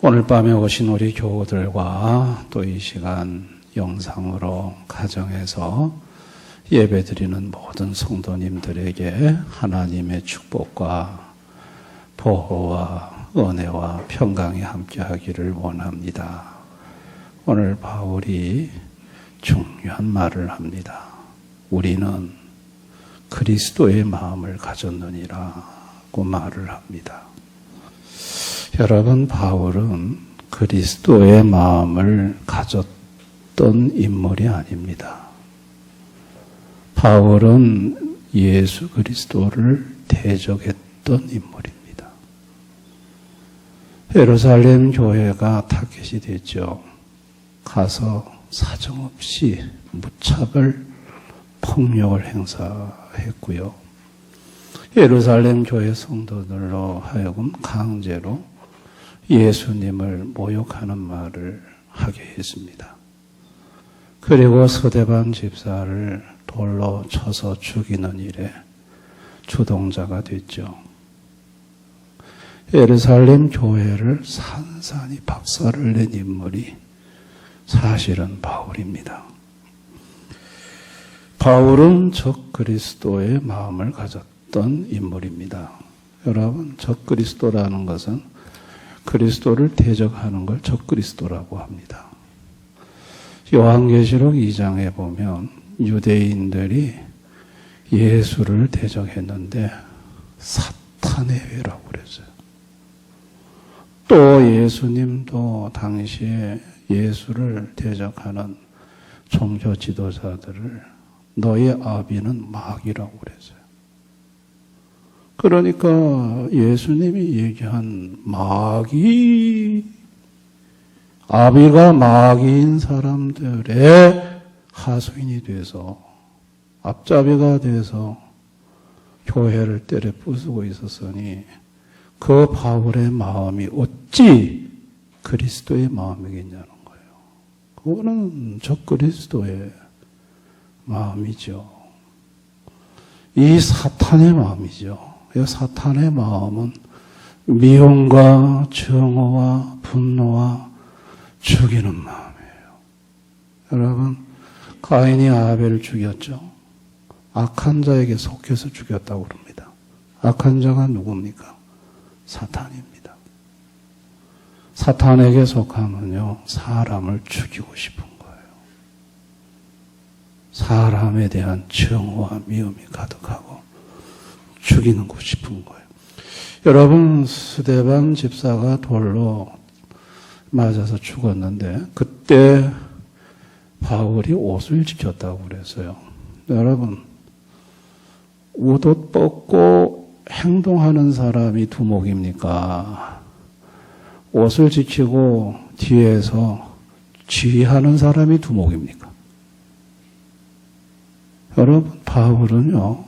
오늘 밤에 오신 우리 교우들과 또 이 시간 영상으로 가정에서 예배드리는 모든 성도님들에게 하나님의 축복과 보호와 은혜와 평강이 함께하기를 원합니다. 오늘 바울이 중요한 말을 합니다. 우리는 그리스도의 마음을 가졌느니라고 말을 합니다. 여러분, 바울은 그리스도의 마음을 가졌던 인물이 아닙니다. 바울은 예수 그리스도를 대적했던 인물입니다. 예루살렘 교회가 타겟이 됐죠. 가서 사정없이 무차별 폭력을 행사했고요. 예루살렘 교회 성도들로 하여금 강제로 예수님을 모욕하는 말을 하게 했습니다. 그리고 스데반 집사를 돌로 쳐서 죽이는 일에 주동자가 됐죠. 예루살렘 교회를 산산이 박살을 낸 인물이 사실은 바울입니다. 바울은 적 그리스도의 마음을 가졌던 인물입니다. 여러분, 적 그리스도라는 것은 그리스도를 대적하는 걸 적그리스도라고 합니다. 요한계시록 2장에 보면 유대인들이 예수를 대적했는데 사탄의 회라고 그랬어요. 또 예수님도 당시에 예수를 대적하는 종교 지도자들을 너의 아비는 마귀라고 그랬어요. 그러니까 예수님이 얘기한 마귀, 아비가 마귀인 사람들의 하수인이 돼서 앞잡이가 돼서 교회를 때려 부수고 있었으니 그 바울의 마음이 어찌 그리스도의 마음이겠냐는 거예요. 그거는 적그리스도의 마음이죠. 이 사탄의 마음이죠. 이 사탄의 마음은 미움과 증오와 분노와 죽이는 마음이에요. 여러분, 가인이 아벨을 죽였죠. 악한 자에게 속해서 죽였다고 그럽니다. 악한 자가 누굽니까? 사탄입니다. 사탄에게 속하면요, 사람을 죽이고 싶은 거예요. 사람에 대한 증오와 미움이 가득하고 죽이고 싶은 거예요. 여러분, 스데반 집사가 돌로 맞아서 죽었는데 그때 바울이 옷을 지켰다고 그랬어요. 여러분, 옷 벗고 행동하는 사람이 두목입니까? 옷을 지키고 뒤에서 지휘하는 사람이 두목입니까? 여러분, 바울은요,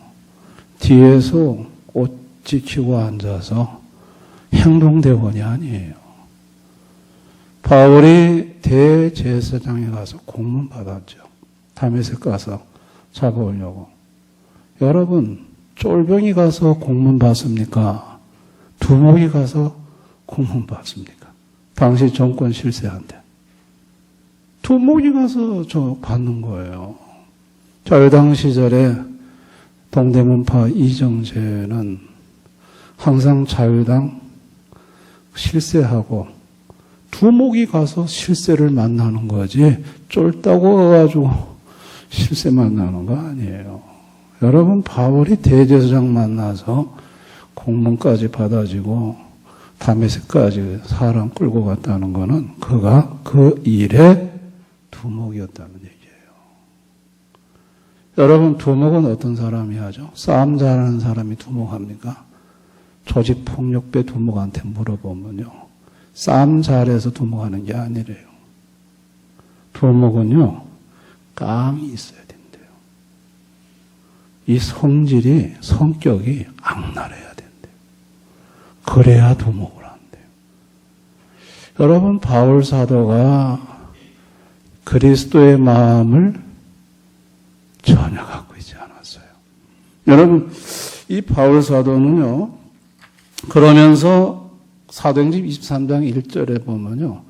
뒤에서 옷 지키고 앉아서 행동대원이 아니에요. 바울이 대제사장에 가서 공문 받았죠. 다메섹 가서 잡아오려고. 여러분, 쫄병이 가서 공문 받습니까? 두목이 가서 공문 받습니까? 당시 정권 실세한테. 두목이 가서 저 받는 거예요. 자유당 시절에 동대문파 이정재는 항상 자유당 실세하고 두목이 가서 실세를 만나는 거지 쫄다고 가가지고 실세 만나는 거 아니에요. 여러분, 바울이 대제사장 만나서 공문까지 받아지고 다메섹까지 사람 끌고 갔다는 거는 그가 그 일의 두목이었다는 얘기예요. 여러분, 두목은 어떤 사람이 하죠? 싸움 잘하는 사람이 두목합니까? 조직폭력배 두목한테 물어보면요, 싸움 잘해서 두목하는 게 아니래요. 두목은요, 깡이 있어야 된대요. 이 성격이 악랄해야 된대요. 그래야 두목을 한대요. 여러분, 바울 사도가 그리스도의 마음을 전혀 갖고 있지 않았어요. 여러분, 이 바울 사도는요, 그러면서 사도행전 23장 1절에 보면요,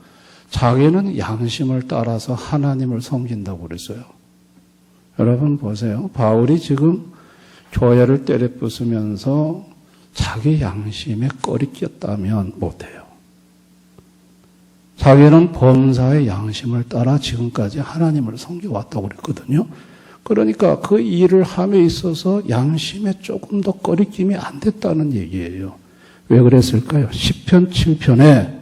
자기는 양심을 따라서 하나님을 섬긴다고 그랬어요. 여러분 보세요. 바울이 지금 교회를 때려 부수면서 자기 양심에 꺼리 꼈다면 못해요. 자기는 범사의 양심을 따라 지금까지 하나님을 섬겨왔다고 그랬거든요. 그러니까 그 일을 함에 있어서 양심에 조금 더 꺼리낌이 안 됐다는 얘기예요. 왜 그랬을까요? 시편 7편에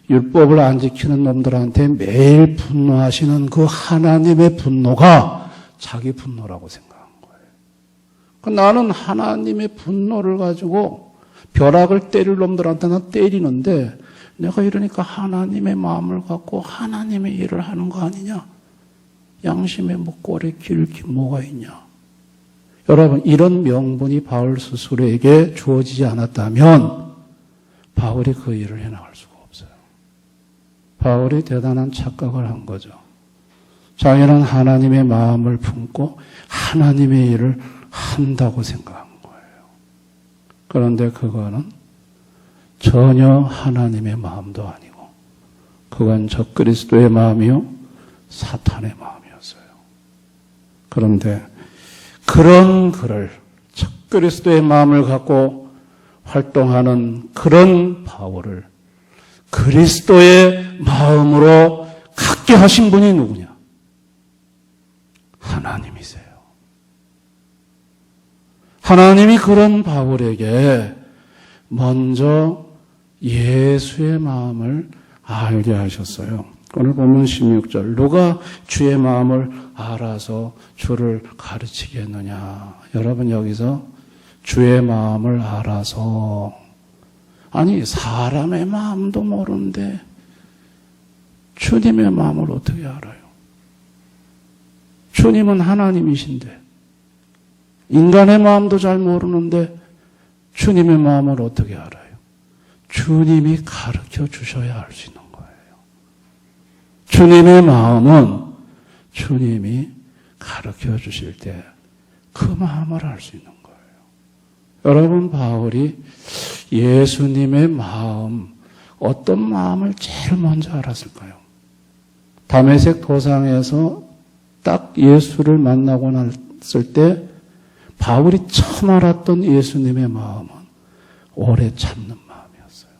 율법을 안 지키는 놈들한테 매일 분노하시는 그 하나님의 분노가 자기 분노라고 생각한 거예요. 나는 하나님의 분노를 가지고 벼락을 때릴 놈들한테는 때리는데 내가 이러니까 하나님의 마음을 갖고 하나님의 일을 하는 거 아니냐? 양심에 뭐 꼴에 기를 게 뭐가 있냐? 여러분, 이런 명분이 바울 스스로에게 주어지지 않았다면 바울이 그 일을 해나갈 수가 없어요. 바울이 대단한 착각을 한 거죠. 자기는 하나님의 마음을 품고 하나님의 일을 한다고 생각한 거예요. 그런데 그거는 전혀 하나님의 마음도 아니고 그건 적그리스도의 마음이요 사탄의 마음이었어요. 그런데 그런 그를 적그리스도의 마음을 갖고 활동하는 그런 바울을 그리스도의 마음으로 갖게 하신 분이 누구냐? 하나님이세요. 하나님이 그런 바울에게 먼저 예수의 마음을 알게 하셨어요. 오늘 보면 16절 누가 주의 마음을 알아서 주를 가르치겠느냐. 여러분 여기서 주의 마음을 알아서 아니 사람의 마음도 모르는데 주님의 마음을 어떻게 알아요? 주님은 하나님이신데 인간의 마음도 잘 모르는데 주님의 마음을 어떻게 알아요? 주님이 가르쳐 주셔야 알 수 있는 거예요. 주님의 마음은 주님이 가르쳐 주실 때 그 마음을 알 수 있는 거예요. 여러분, 바울이 예수님의 마음, 어떤 마음을 제일 먼저 알았을까요? 다메섹 도상에서 딱 예수를 만나고 났을 때 바울이 처음 알았던 예수님의 마음은 오래 참는 마음이었어요.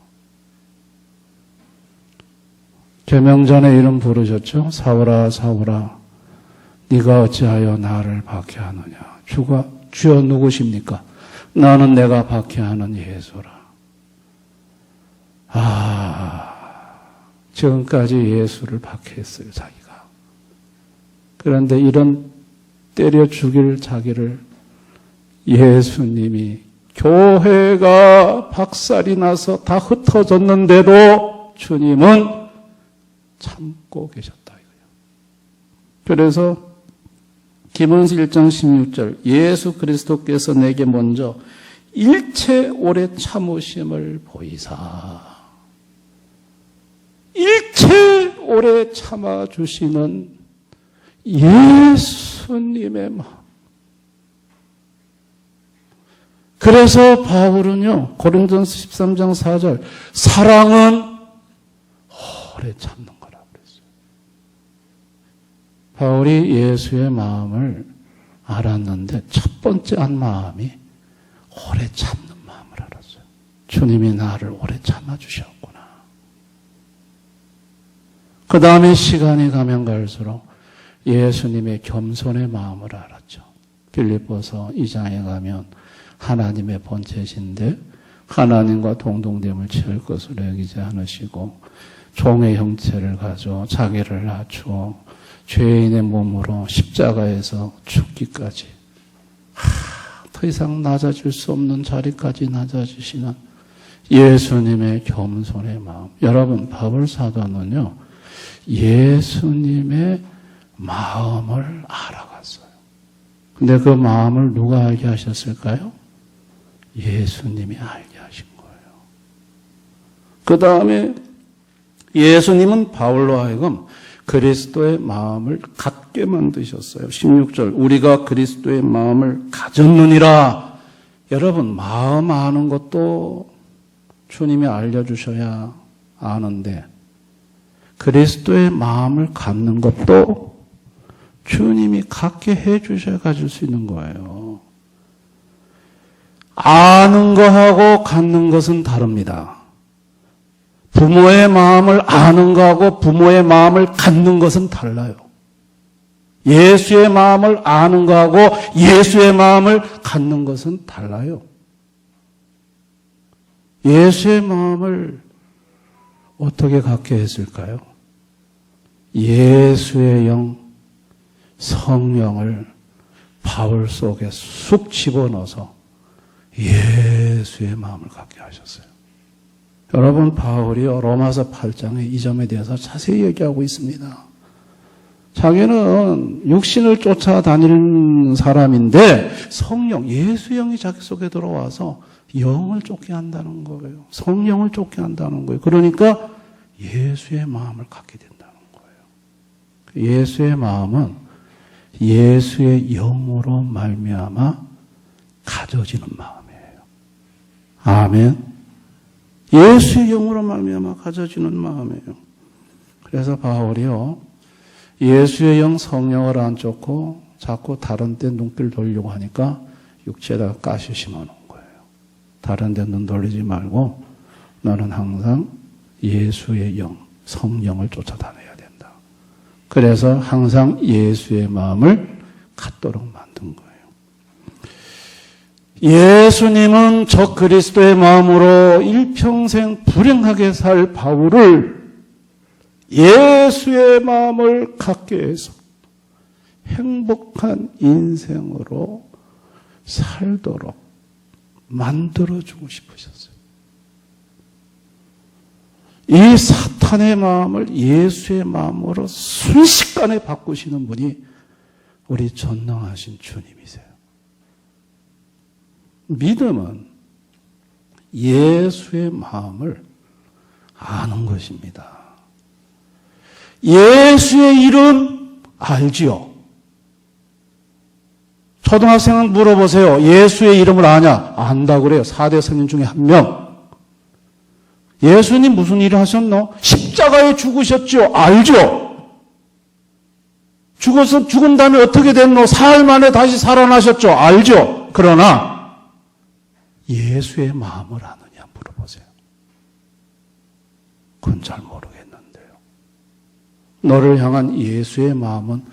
계명전에 이름 부르셨죠? 사울아 사울아 네가 어찌하여 나를 박해하느냐. 주여 누구십니까? 나는 내가 박해하는 예수라. 지금까지 예수를 박해했어요, 자기가. 그런데 이런 때려 죽일 자기를 예수님이 교회가 박살이 나서 다 흩어졌는데도 주님은 참고 계셨다. 그래서 김원수 1장 16절 예수 그리스도께서 내게 먼저 일체 오래 참으심을 보이사 일체 오래 참아주시는 예수님의 마음. 그래서 바울은요 고린도전서 13장 4절 사랑은 오래 참는 거라고 그랬어요. 바울이 예수의 마음을 알았는데 첫 번째 한 마음이 오래 참는 마음을 알았어요. 주님이 나를 오래 참아주셨구나. 그 다음에 시간이 가면 갈수록 예수님의 겸손의 마음을 알았죠. 빌립보서 2장에 가면 하나님의 본체신데 하나님과 동등됨을 채울 것으로 여기지 않으시고 종의 형체를 가져 자기를 낮추어 죄인의 몸으로 십자가에서 죽기까지 더 이상 낮아질 수 없는 자리까지 낮아지시는 예수님의 겸손의 마음. 여러분, 바울 사도는요 예수님의 마음을 알아갔어요. 근데 그 마음을 누가 알게 하셨을까요? 예수님이 알게 하신 거예요. 그 다음에 예수님은 바울로 하여금 그리스도의 마음을 갖게 만드셨어요. 16절 우리가 그리스도의 마음을 가졌느니라. 여러분 마음 아는 것도 주님이 알려주셔야 아는데 그리스도의 마음을 갖는 것도 주님이 갖게 해주셔야 가질 수 있는 거예요. 아는 거하고 갖는 것은 다릅니다. 부모의 마음을 아는 거하고 부모의 마음을 갖는 것은 달라요. 예수의 마음을 아는 거하고 예수의 마음을 갖는 것은 달라요. 예수의 마음을 어떻게 갖게 했을까요? 예수의 영, 성령을 바울 속에 쑥 집어넣어서 예수의 마음을 갖게 하셨어요. 여러분 바울이요 로마서 8장에 이 점에 대해서 자세히 얘기하고 있습니다. 자기는 육신을 쫓아다니는 사람인데 성령, 예수 영이 자기 속에 들어와서 영을 쫓게 한다는 거예요. 성령을 쫓게 한다는 거예요. 그러니까 예수의 마음을 갖게 된다는 거예요. 예수의 마음은 예수의 영으로 말미암아 가져지는 마음이에요. 아멘. 예수의 영으로 말미암아 가져지는 마음이에요. 그래서 바울이요 예수의 영 성령을 안 쫓고 자꾸 다른 데 눈길 돌리려고 하니까 육체에다가 가시 심어놓은 거예요. 다른 데 눈 돌리지 말고 너는 항상 예수의 영, 성령을 쫓아다녀야 된다. 그래서 항상 예수의 마음을 갖도록 만든 거예요. 예수님은 저 그리스도의 마음으로 일평생 불행하게 살 바울을 예수의 마음을 갖게 해서 행복한 인생으로 살도록 만들어주고 싶으셨어요. 이 사탄의 마음을 예수의 마음으로 순식간에 바꾸시는 분이 우리 전능하신 주님이세요. 믿음은 예수의 마음을 아는 것입니다. 예수의 이름 알지요? 초등학생은 물어보세요. 예수의 이름을 아냐? 안다고 그래요. 4대 선인 중에 한 명. 예수님 무슨 일을 하셨노? 십자가에 죽으셨죠? 알죠? 죽은 다음에 어떻게 됐노? 사흘 만에 다시 살아나셨죠? 알죠? 그러나 예수의 마음을 아느냐 물어보세요. 그건 잘 모르겠는데요. 너를 향한 예수의 마음은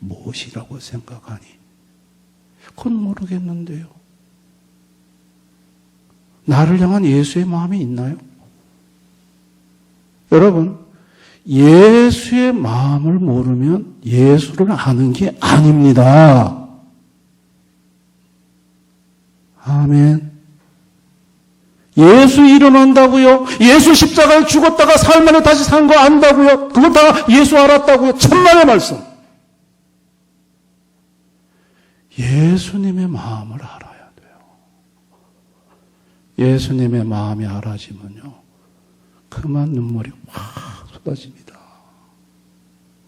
무엇이라고 생각하니? 그건 모르겠는데요. 나를 향한 예수의 마음이 있나요? 여러분, 예수의 마음을 모르면 예수를 아는 게 아닙니다. 아멘. 예수 이름 안다고요? 예수 십자가에 죽었다가 사흘 만에 다시 산 거 안다고요? 그거 다 예수 알았다고요? 천만의 말씀. 예수님의 마음을 알아야 돼요. 예수님의 마음이 알아지면요. 그만 눈물이 확 쏟아집니다.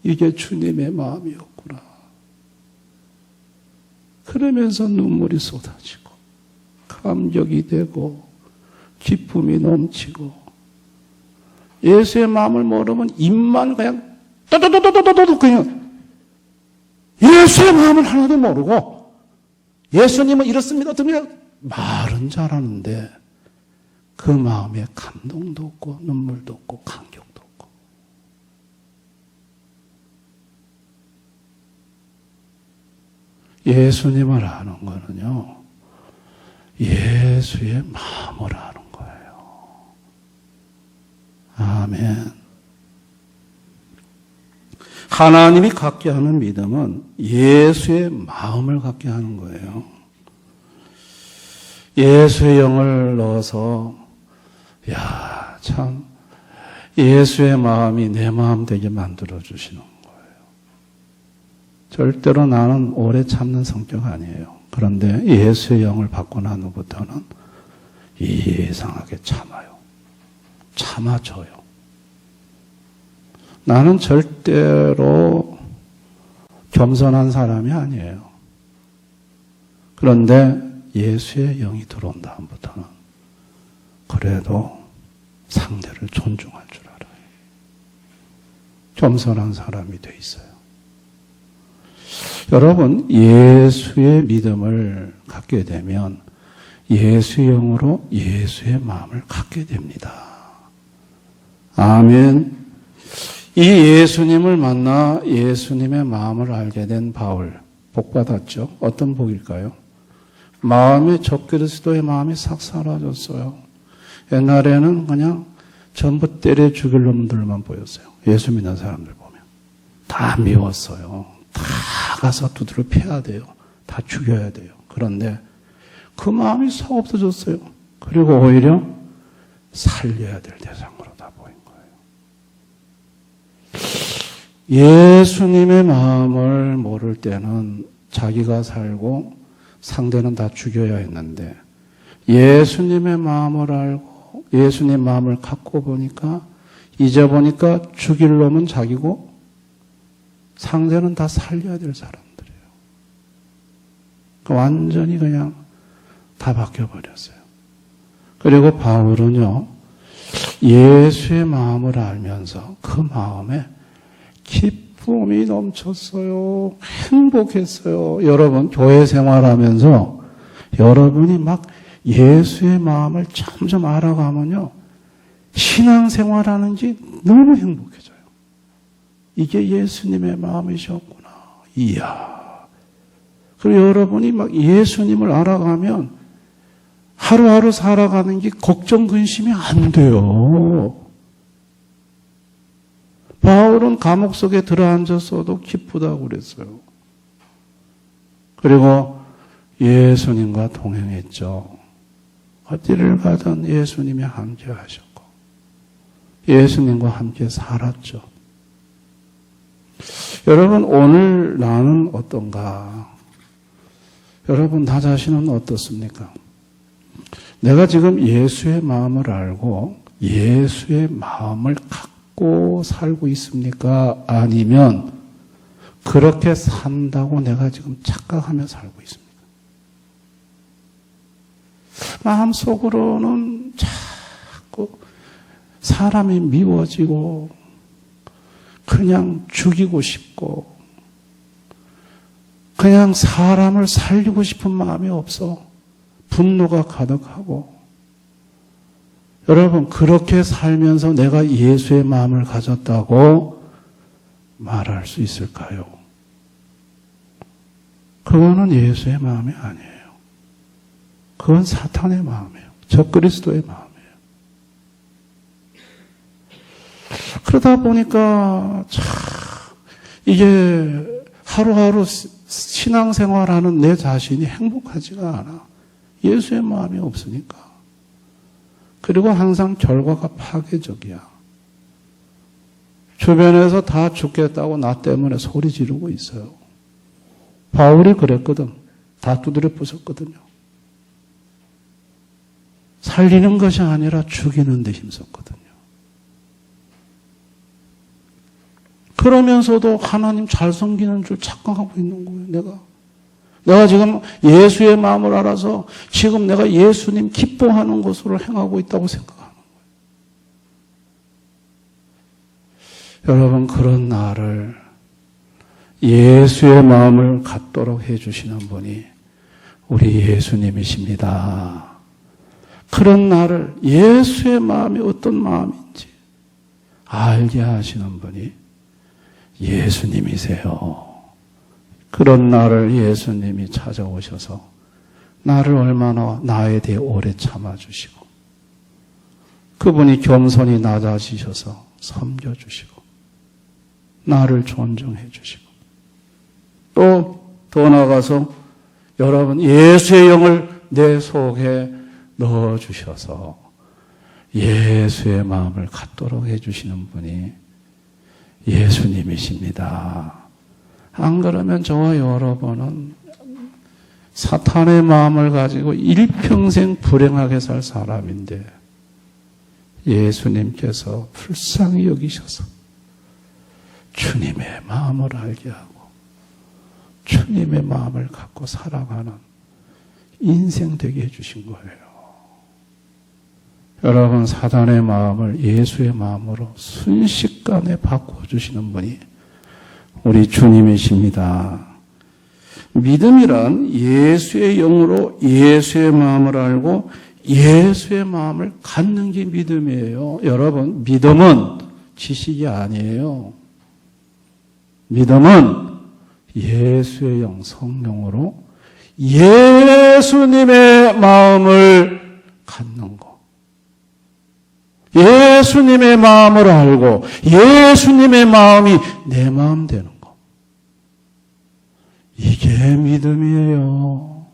이게 주님의 마음이었구나. 그러면서 눈물이 쏟아지고 감격이 되고 기쁨이 넘치고 예수의 마음을 모르면 입만 그냥 또또또또또또 그냥 예수의 마음을 하나도 모르고 예수님은 이렇습니다. 말은 잘하는데 그 마음에 감동도 없고 눈물도 없고 감격도 없고 예수님을 아는 거는요. 예수의 마음을 아는 거예요. 아멘. 하나님이 갖게 하는 믿음은 예수의 마음을 갖게 하는 거예요. 예수의 영을 넣어서 참 예수의 마음이 내 마음 되게 만들어주시는 거예요. 절대로 나는 오래 참는 성격 아니에요. 그런데 예수의 영을 받고 난 후부터는 이상하게 참아요. 참아줘요. 나는 절대로 겸손한 사람이 아니에요. 그런데 예수의 영이 들어온 다음부터는 그래도 상대를 존중할 줄 알아요. 겸손한 사람이 돼 있어요. 여러분, 예수의 믿음을 갖게 되면 예수의 영으로 예수의 마음을 갖게 됩니다. 아멘. 이 예수님을 만나 예수님의 마음을 알게 된 바울, 복 받았죠? 어떤 복일까요? 마음이 적그리스도의 마음이 싹 사라졌어요. 옛날에는 그냥 전부 때려 죽일 놈들만 보였어요. 예수 믿는 사람들 보면. 다 미웠어요. 다 가서 두드려 패야 돼요. 다 죽여야 돼요. 그런데 그 마음이 싹 없어졌어요. 그리고 오히려 살려야 될 대상으로 다 보인 거예요. 예수님의 마음을 모를 때는 자기가 살고 상대는 다 죽여야 했는데 예수님의 마음을 알고 예수님의 마음을 갖고 보니까 이제 보니까 죽일 놈은 자기고 상대는 다 살려야 될 사람들이에요. 완전히 그냥 다 바뀌어버렸어요. 그리고 바울은요, 예수의 마음을 알면서 그 마음에 기쁨이 넘쳤어요. 행복했어요. 여러분, 교회 생활하면서 여러분이 막 예수의 마음을 점점 알아가면요, 신앙생활하는지 너무 행복해져요. 이게 예수님의 마음이셨구나. 이야. 그리고 여러분이 막 예수님을 알아가면 하루하루 살아가는 게 걱정, 근심이 안 돼요. 바울은 감옥 속에 들어앉았어도 기쁘다고 그랬어요. 그리고 예수님과 동행했죠. 어디를 가든 예수님이 함께 하셨고 예수님과 함께 살았죠. 여러분, 오늘 나는 어떤가? 여러분, 나 자신은 어떻습니까? 내가 지금 예수의 마음을 알고 예수의 마음을 갖고 살고 있습니까? 아니면 그렇게 산다고 내가 지금 착각하며 살고 있습니까? 마음속으로는 자꾸 사람이 미워지고 그냥 죽이고 싶고 그냥 사람을 살리고 싶은 마음이 없어. 분노가 가득하고. 여러분, 그렇게 살면서 내가 예수의 마음을 가졌다고 말할 수 있을까요? 그거는 예수의 마음이 아니에요. 그건 사탄의 마음이에요. 적그리스도의 마음이에요. 그러다 보니까 참 이게 하루하루 신앙생활하는 내 자신이 행복하지가 않아. 예수의 마음이 없으니까. 그리고 항상 결과가 파괴적이야. 주변에서 다 죽겠다고 나 때문에 소리 지르고 있어요. 바울이 그랬거든. 다 두드려 부쉈거든요. 살리는 것이 아니라 죽이는 데 힘썼거든요. 그러면서도 하나님 잘 섬기는 줄 착각하고 있는 거예요, 내가 지금 예수의 마음을 알아서 지금 내가 예수님 기뻐하는 것으로 행하고 있다고 생각하는 거예요. 여러분, 그런 나를 예수의 마음을 갖도록 해주시는 분이 우리 예수님이십니다. 그런 나를 예수의 마음이 어떤 마음인지 알게 하시는 분이 예수님이세요. 그런 나를 예수님이 찾아오셔서 나를 얼마나 나에 대해 오래 참아주시고 그분이 겸손히 낮아지셔서 섬겨주시고 나를 존중해 주시고 또 더 나아가서 여러분 예수의 영을 내 속에 넣어주셔서 예수의 마음을 갖도록 해주시는 분이 예수님이십니다. 안 그러면 저와 여러분은 사탄의 마음을 가지고 일평생 불행하게 살 사람인데 예수님께서 불쌍히 여기셔서 주님의 마음을 알게 하고 주님의 마음을 갖고 살아가는 인생 되게 해주신 거예요. 여러분, 사단의 마음을 예수의 마음으로 순식간에 바꿔주시는 분이 우리 주님이십니다. 믿음이란 예수의 영으로 예수의 마음을 알고 예수의 마음을 갖는 게 믿음이에요. 여러분, 믿음은 지식이 아니에요. 믿음은 예수의 영, 성령으로 예수님의 마음을 갖는 거. 예수님의 마음을 알고 예수님의 마음이 내 마음 되는 거. 이게 믿음이에요.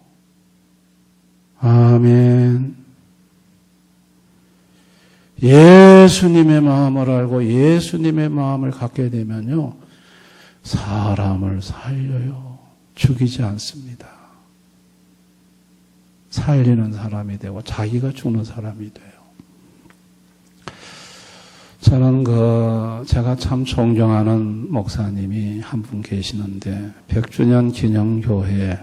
아멘. 예수님의 마음을 알고 예수님의 마음을 갖게 되면요, 사람을 살려요. 죽이지 않습니다. 살리는 사람이 되고 자기가 죽는 사람이 돼요. 저는 제가 참 존경하는 목사님이 한 분 계시는데 100주년 기념교회에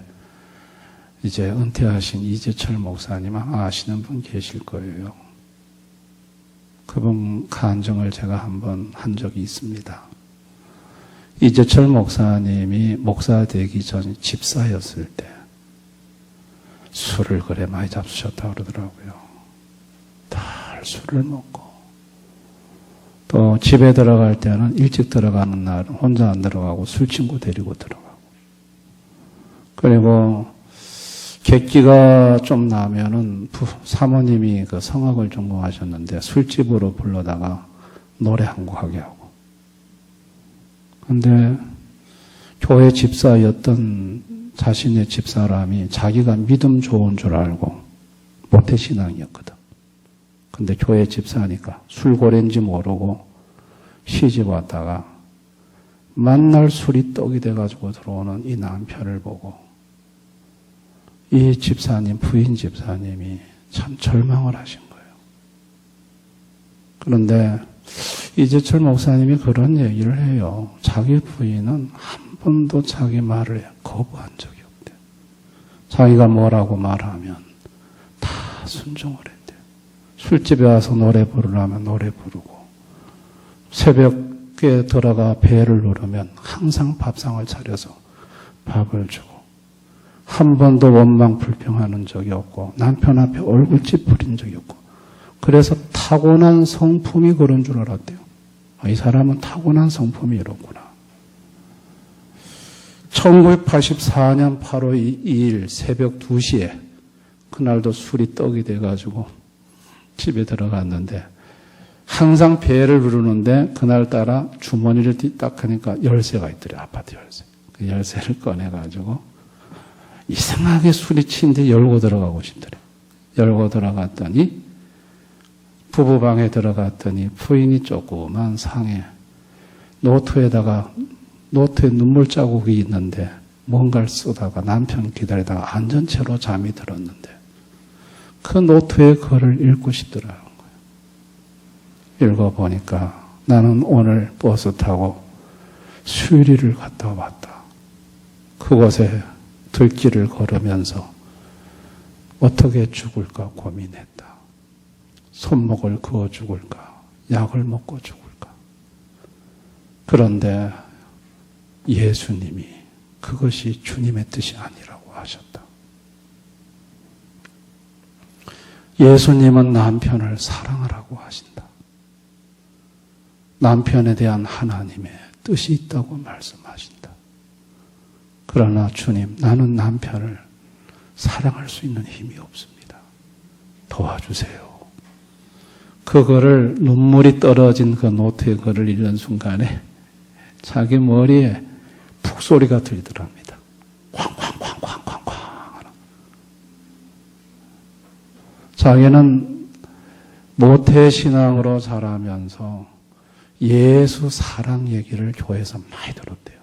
이제 은퇴하신 이재철 목사님 아시는 분 계실 거예요. 그분 간증을 제가 한번 한 적이 있습니다. 이재철 목사님이 목사 되기 전 집사였을 때 술을 그래 많이 잡수셨다고 그러더라고요. 달 술을 먹고 또 집에 들어갈 때는 일찍 들어가는 날은 혼자 안 들어가고 술친구 데리고 들어가고, 그리고 객기가 좀 나면은 사모님이 그 성악을 전공하셨는데 술집으로 불러다가 노래 한 곡 하게 하고. 근데 교회 집사였던 자신의 집사람이 자기가 믿음 좋은 줄 알고 모태신앙이었거든. 근데 교회 집사니까 술고래인지 모르고 시집 왔다가 만날 술이 떡이 돼가지고 들어오는 이 남편을 보고 이 집사님, 부인 집사님이 참 절망을 하신 거예요. 그런데 이재철 목사님이 그런 얘기를 해요. 자기 부인은 한 번도 자기 말을 거부한 적이 없대요. 자기가 뭐라고 말하면 다 순종을 했대요. 술집에 와서 노래 부르라면 노래 부르고, 새벽에 들어가 배를 누르면 항상 밥상을 차려서 밥을 주고, 한 번도 원망 불평하는 적이 없고 남편 앞에 얼굴 찌푸린 적이 없고, 그래서 타고난 성품이 그런 줄 알았대요. 이 사람은 타고난 성품이 이렇구나. 1984년 8월 2일 새벽 2시에 그날도 술이 떡이 돼가지고 집에 들어갔는데 항상 배를 부르는데 그날따라 주머니를 딱 하니까 열쇠가 있더래. 아파트 열쇠. 그 열쇠를 꺼내가지고 이상하게 술이 친데 열고 들어가고 싶더래. 열고 들어갔더니 부부방에 들어갔더니 부인이 조그만 상에 노트에 눈물 자국이 있는데 뭔가를 쓰다가 남편 기다리다가 앉은 채로 잠이 들었는데 그 노트의 글을 읽고 싶더라는 거예요. 읽어보니까 나는 오늘 버스 타고 수유리를 갔다 왔다. 그곳에 들길을 걸으면서 어떻게 죽을까 고민했다. 손목을 그어 죽을까? 약을 먹고 죽을까? 그런데 예수님이 그것이 주님의 뜻이 아니라고 하셨다. 예수님은 남편을 사랑하라고 하신다. 남편에 대한 하나님의 뜻이 있다고 말씀하신다. 그러나 주님, 나는 남편을 사랑할 수 있는 힘이 없습니다. 도와주세요. 그거를 눈물이 떨어진 그 노트의 글을 읽는 순간에 자기 머리에 푹소리가 들리더랍니다. 쾅쾅쾅쾅쾅쾅. 자기는 모태신앙으로 자라면서 예수 사랑 얘기를 교회에서 많이 들었대요.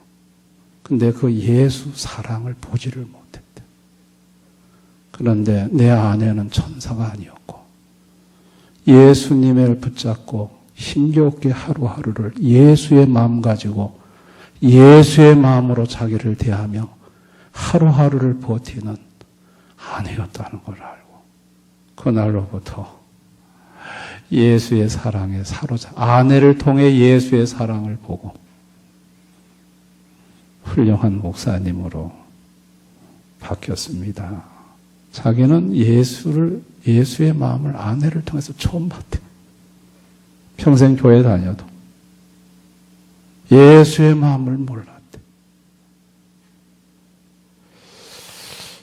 근데 그 예수 사랑을 보지를 못했대. 그런데 내 아내는 천사가 아니었고 예수님을 붙잡고 힘겹게 하루하루를 예수의 마음 가지고 예수의 마음으로 자기를 대하며 하루하루를 버티는 아내였다는 걸 알고 그날로부터 예수의 사랑에 아내를 통해 예수의 사랑을 보고 훌륭한 목사님으로 바뀌었습니다. 자기는 예수의 마음을 아내를 통해서 처음 봤대. 평생 교회 다녀도 예수의 마음을 몰랐대.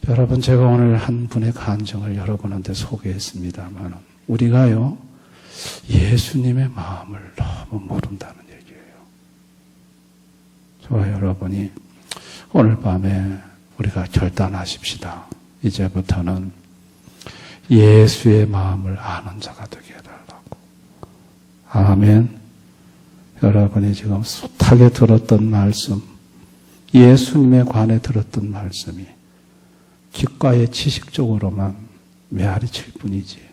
여러분, 제가 오늘 한 분의 간증을 여러분한테 소개했습니다만 우리가요, 예수님의 마음을 너무 모른다는 얘기예요. 저와 여러분이 오늘 밤에 우리가 결단하십시다. 이제부터는 예수의 마음을 아는 자가 되게 해달라고. 아멘. 여러분이 지금 숱하게 들었던 말씀, 예수님에 관해 들었던 말씀이 귓가에 지식적으로만 메아리칠 뿐이지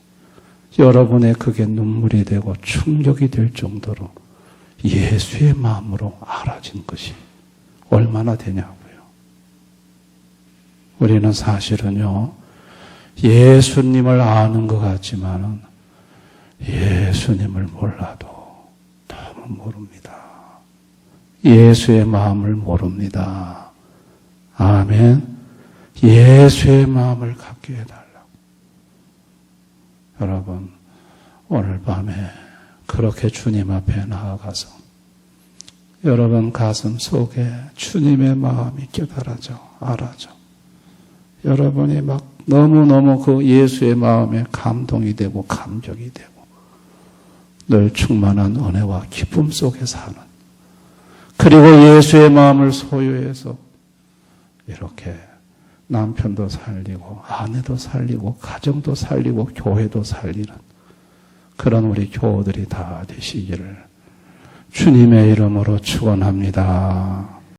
여러분의 그게 눈물이 되고 충격이 될 정도로 예수의 마음으로 알아진 것이 얼마나 되냐고요. 우리는 사실은요, 예수님을 아는 것 같지만은 예수님을 몰라도 너무 모릅니다. 예수의 마음을 모릅니다. 아멘. 예수의 마음을 갖게 해달라고. 여러분, 오늘 밤에 그렇게 주님 앞에 나아가서 여러분 가슴 속에 주님의 마음이 깨달아져, 알아져. 여러분이 막 너무너무 그 예수의 마음에 감동이 되고 감격이 되고 늘 충만한 은혜와 기쁨 속에 사는, 그리고 예수의 마음을 소유해서 이렇게 남편도 살리고 아내도 살리고 가정도 살리고 교회도 살리는 그런 우리 교우들이 다 되시기를 주님의 이름으로 축원합니다.